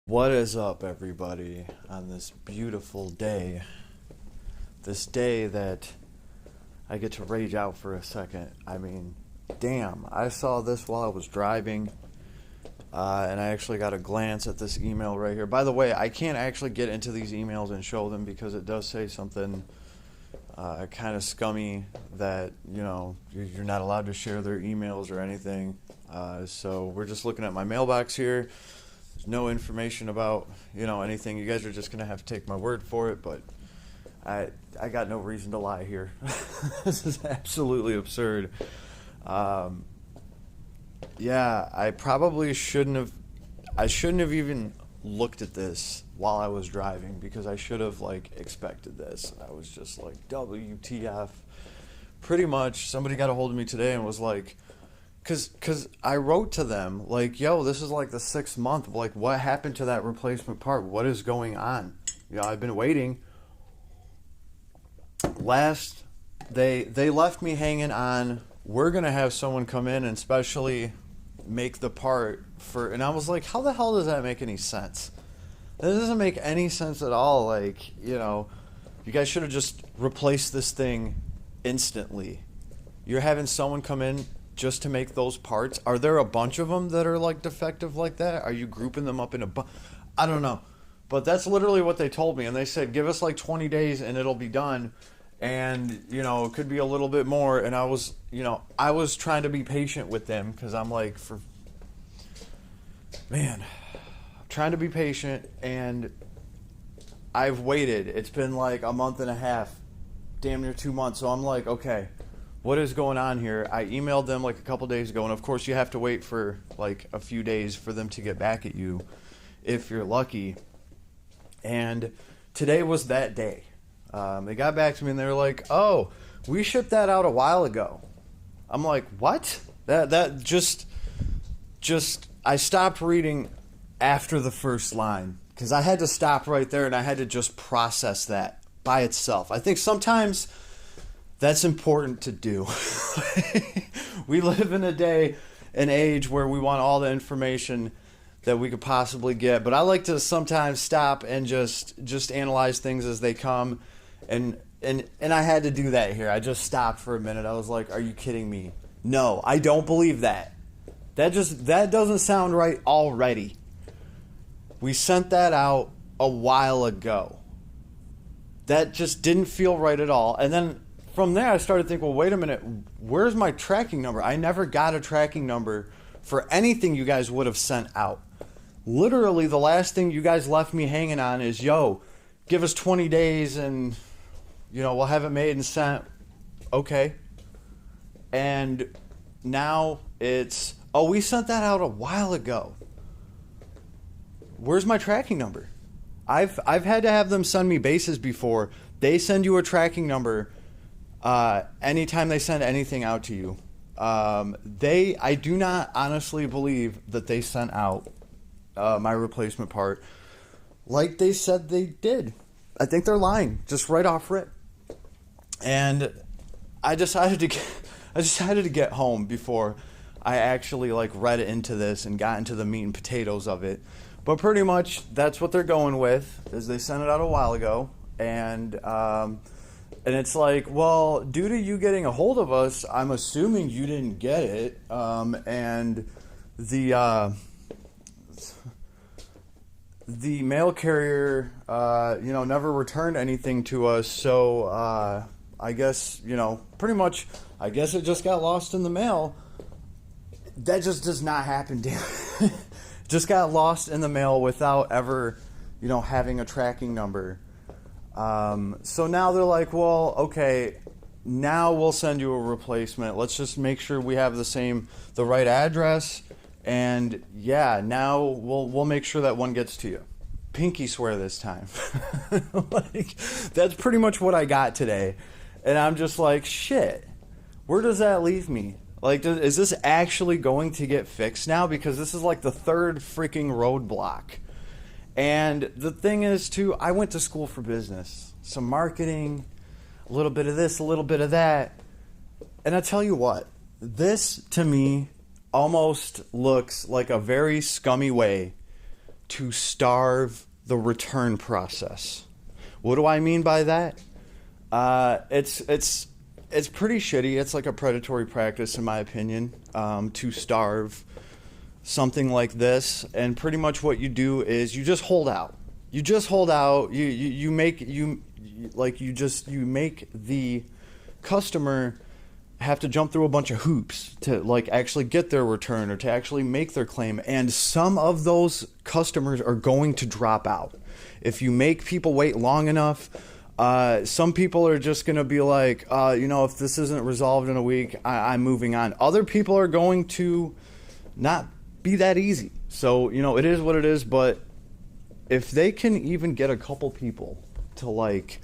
What is up, everybody, on this beautiful day? This day that I get to rage out for a second. I mean, damn, I saw this while I was driving, and I actually got a glance at this email right here. By the way, I can't actually get into these emails and show them because it does say something kind of scummy that, you're not allowed to share their emails or anything. So we're just looking at my mailbox here. There's no information about, anything. You guys are just going to have to take my word for it, but I got no reason to lie here. This is absolutely absurd. Yeah, I probably shouldn't have even looked at this while I was driving because I should have, expected this. I was just like, WTF. Pretty much, somebody got a hold of me today and was like, Cause I wrote to them like, yo, this is like the 6th month. Like, what happened to that replacement part? What is going on? I've been waiting. They left me hanging on. We're gonna have someone come in and specially make the part for. And I was like, how the hell does that make any sense? That doesn't make any sense at all. Like, you guys should have just replaced this thing instantly. You're having someone come in just to make those parts. Are there a bunch of them that are like defective like that? Are you grouping them up in a I don't know. But that's literally what they told me. And they said, give us like 20 days and it'll be done. And, it could be a little bit more. And I was trying to be patient with them because I'm like, I'm trying to be patient. And I've waited. It's been like a month and a half, damn near 2 months. So I'm like, okay, what is going on here? I emailed them like a couple days ago, and of course you have to wait for like a few days for them to get back at you if you're lucky. And today was that day. They got back to me and they were like, oh, we shipped that out a while ago. I'm like, what? That just I stopped reading after the first line because I had to stop right there and I had to just process that by itself. I think sometimes that's important to do. We live in an age where we want all the information that we could possibly get. But I like to sometimes stop and just analyze things as they come. And I had to do that here. I just stopped for a minute. I was like, are you kidding me? No, I don't believe that. That doesn't sound right already. We sent that out a while ago. That just didn't feel right at all. And then from there, I started thinking, well, wait a minute, where's my tracking number? I never got a tracking number for anything you guys would have sent out. Literally, the last thing you guys left me hanging on is, yo, give us 20 days and, we'll have it made and sent. Okay. And now it's, oh, we sent that out a while ago. Where's my tracking number? I've had to have them send me bases before. They send you a tracking number anytime they send anything out to you. I do not honestly believe that they sent out my replacement part like they said they did. I think they're lying just right off rip. And I decided to get home before I actually read into this and got into the meat and potatoes of it. But pretty much that's what they're going with, is they sent it out a while ago. And it's like, well, due to you getting a hold of us, I'm assuming you didn't get it. And the mail carrier, never returned anything to us. So I guess, pretty much, I guess it just got lost in the mail. That just does not happen, damn. Just got lost in the mail without ever, having a tracking number. So now they're like, well, okay, now we'll send you a replacement. Let's just make sure we have the right address. And yeah, now we'll make sure that one gets to you. Pinky swear this time. That's pretty much what I got today. And I'm just like, shit, where does that leave me? Is this actually going to get fixed now? Because this is like the 3rd freaking roadblock. And the thing is, too, I went to school for business. Some marketing, a little bit of this, a little bit of that. And I tell you what, this, to me, almost looks like a very scummy way to starve the return process. What do I mean by that? It's pretty shitty. It's like a predatory practice, in my opinion, to starve something like this. And pretty much what you do is you just hold out. You just hold out. You make the customer have to jump through a bunch of hoops to like actually get their return or to actually make their claim. And some of those customers are going to drop out. If you make people wait long enough, some people are just going to be like, if this isn't resolved in a week, I'm moving on. Other people are going to not be that easy. So, it is what it is. But if they can even get a couple people to like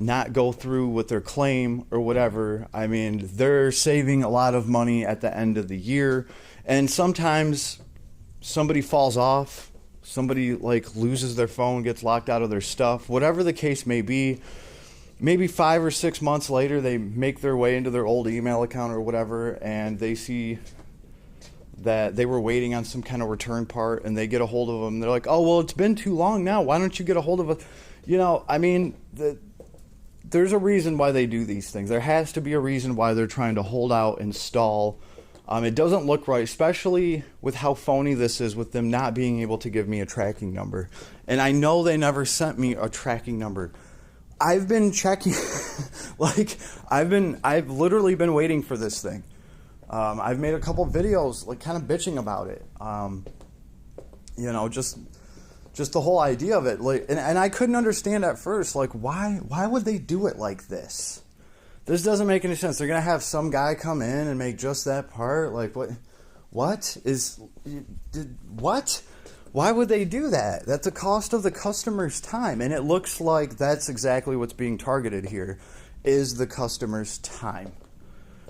not go through with their claim or whatever, I mean, they're saving a lot of money at the end of the year. And sometimes somebody falls off, somebody like loses their phone, gets locked out of their stuff, whatever the case may be. Maybe 5 or 6 months later, they make their way into their old email account or whatever, and they see that they were waiting on some kind of return part, and they get a hold of them. They're like, oh, well, it's been too long now. Why don't you get a hold of us? There's a reason why they do these things. There has to be a reason why they're trying to hold out and stall. It doesn't look right, especially with how phony this is, with them not being able to give me a tracking number. And I know they never sent me a tracking number. I've been checking, I've literally been waiting for this thing. I've made a couple videos, like, kind of bitching about it. Just the whole idea of it, like, and I couldn't understand at first, like, why would they do it like this? This doesn't make any sense. They're gonna have some guy come in and make just that part. Like, what? Why would they do that? That's the cost of the customer's time, and it looks like that's exactly what's being targeted here, is the customer's time,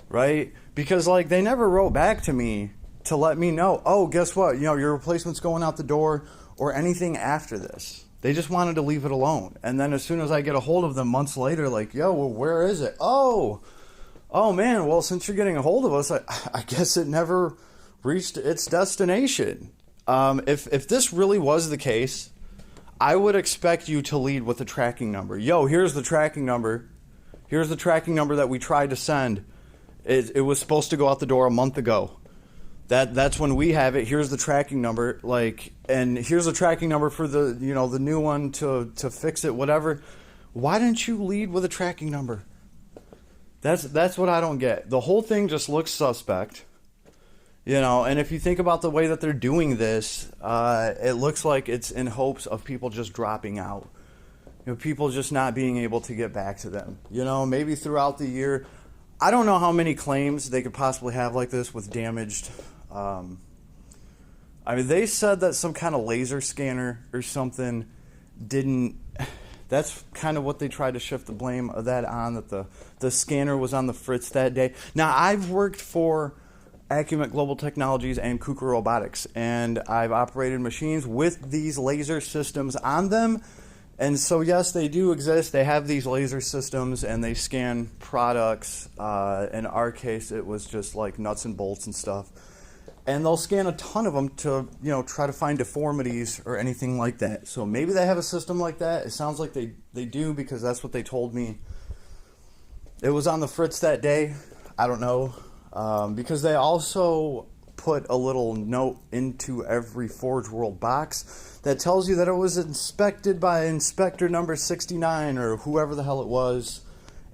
right? Because like they never wrote back to me to let me know, oh, guess what? Your replacement's going out the door, or anything after this. They just wanted to leave it alone. And then as soon as I get a hold of them months later, like, yo, well, where is it? Oh man, well, since you're getting a hold of us, I guess it never reached its destination. If this really was the case, I would expect you to lead with a tracking number. Yo, here's the tracking number. Here's the tracking number that we tried to send. It was supposed to go out the door a month ago. That's when we have it. Here's the tracking number, and here's the tracking number for the the new one to fix it, whatever. Why didn't you lead with a tracking number? That's what I don't get. The whole thing just looks suspect, And if you think about the way that they're doing this, it looks like it's in hopes of people just dropping out, people just not being able to get back to them. Maybe throughout the year, I don't know how many claims they could possibly have like this with damaged. They said that some kind of laser scanner or something didn't. That's kind of what they tried to shift the blame of that on, that the scanner was on the fritz that day. Now, I've worked for Acumet Global Technologies and Kuka Robotics, and I've operated machines with these laser systems on them. And so, yes, they do exist. They have these laser systems, and they scan products. In our case, it was just like nuts and bolts and stuff. And they'll scan a ton of them to, try to find deformities or anything like that. So maybe they have a system like that. It sounds like they do, because that's what they told me. It was on the fritz that day. I don't know. Because they also put a little note into every Forge World box that tells you that it was inspected by inspector number 69 or whoever the hell it was.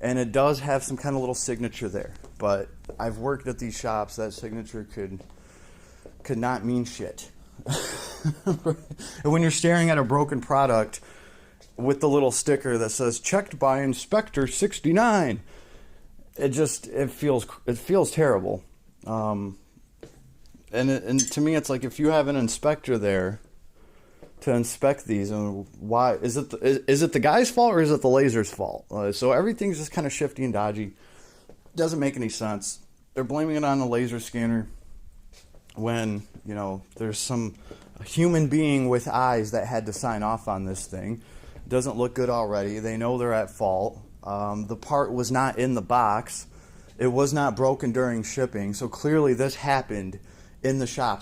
And it does have some kind of little signature there. But I've worked at these shops. That signature could not mean shit. And when you're staring at a broken product with the little sticker that says checked by inspector 69, it feels terrible. And to me, it's like, if you have an inspector there to inspect these, and why is it the guy's fault or is it the laser's fault? So everything's just kind of shifty and dodgy. Doesn't make any sense. They're blaming it on the laser scanner when there's some human being with eyes that had to sign off on this thing. It doesn't look good already. They know they're at fault. The part was not in the box. It was not broken during shipping. So clearly this happened in the shop